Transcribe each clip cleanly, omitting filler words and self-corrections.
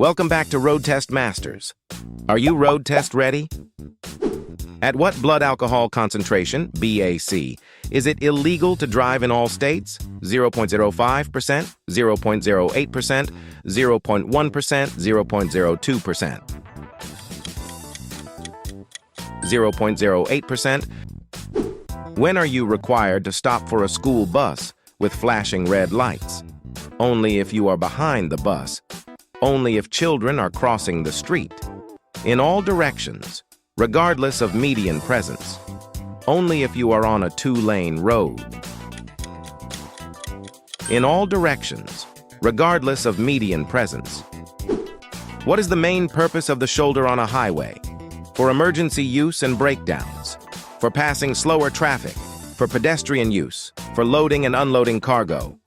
Welcome back to Road Test Masters. Are you road test ready? At what blood alcohol concentration, BAC, is it illegal to drive in all states? 0.05%, 0.08%, 0.1%, 0.02%. 0.08%. When are you required to stop for a school bus with flashing red lights? Only if you are behind the bus. Only if children are crossing the street. In all directions, regardless of median presence. Only if you are on a two-lane road. In all directions, regardless of median presence. What is the main purpose of the shoulder on a highway? For emergency use and breakdowns. For passing slower traffic. For pedestrian use. For loading and unloading cargo.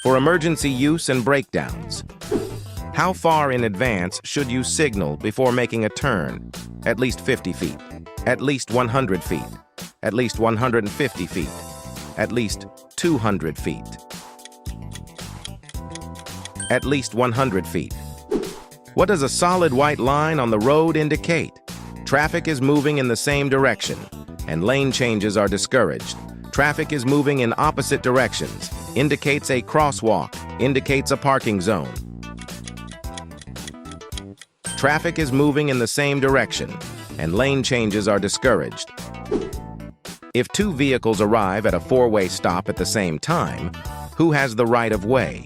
For emergency use and breakdowns. How far in advance should you signal before making a turn? At least 50 feet. At least 100 feet. At least 150 feet. At least 200 feet. At least 100 feet. What does a solid white line on the road indicate? Traffic is moving in the same direction, and lane changes are discouraged. Traffic is moving in opposite directions, indicates a crosswalk, indicates a parking zone. Traffic is moving in the same direction, and lane changes are discouraged. If two vehicles arrive at a four-way stop at the same time, who has the right of way?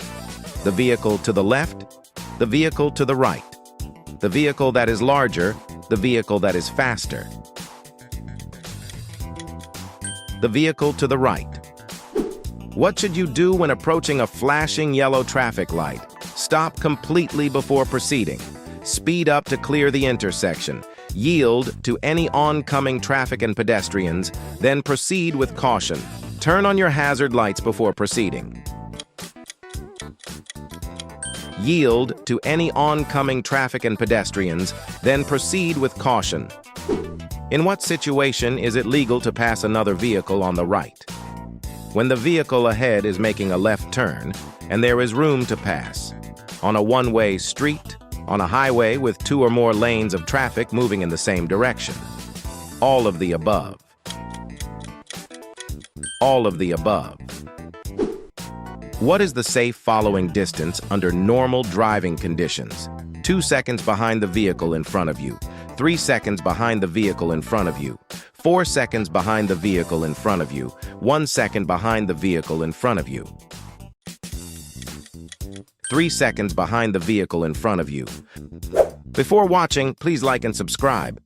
The vehicle to the left, the vehicle to the right, the vehicle that is larger, the vehicle that is faster. The vehicle to the right. What should you do when approaching a flashing yellow traffic light? Stop completely before proceeding. Speed up to clear the intersection. Yield to any oncoming traffic and pedestrians, then proceed with caution. Turn on your hazard lights before proceeding. Yield to any oncoming traffic and pedestrians, then proceed with caution. In what situation is it legal to pass another vehicle on the right? When the vehicle ahead is making a left turn and there is room to pass. On a one-way street, on a highway with two or more lanes of traffic moving in the same direction. All of the above. All of the above. What is the safe following distance under normal driving conditions? 2 seconds behind the vehicle in front of you. 3 seconds behind the vehicle in front of you. 4 seconds behind the vehicle in front of you. 1 second behind the vehicle in front of you. 3 seconds behind the vehicle in front of you. Before watching, please like and subscribe.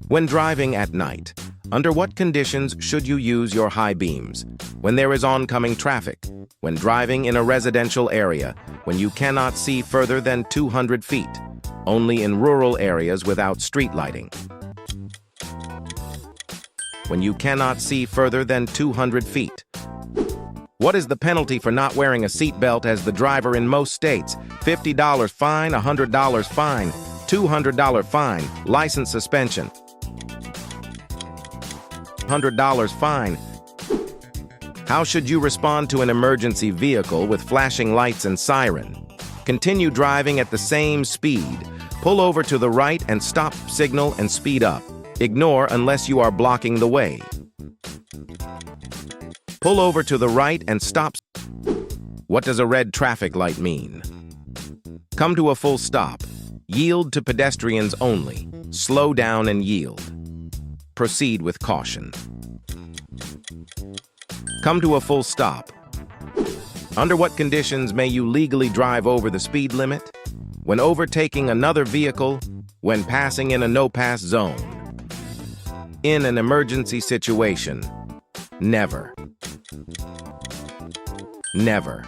When driving at night, under what conditions should you use your high beams? When there is oncoming traffic. When driving in a residential area. When you cannot see further than 200 feet. Only in rural areas without street lighting. When you cannot see further than 200 feet. What is the penalty for not wearing a seatbelt as the driver in most states? $50 fine, $100 fine, $200 fine, license suspension. $100 fine. How should you respond to an emergency vehicle with flashing lights and siren? Continue driving at the same speed. Pull over to the right and stop, signal, and speed up. Ignore unless you are blocking the way. Pull over to the right and stop. What does a red traffic light mean? Come to a full stop. Yield to pedestrians only. Slow down and yield. Proceed with caution. Come to a full stop. Under what conditions may you legally drive over the speed limit? When overtaking another vehicle, when passing in a no-pass zone. In an emergency situation, never. Never.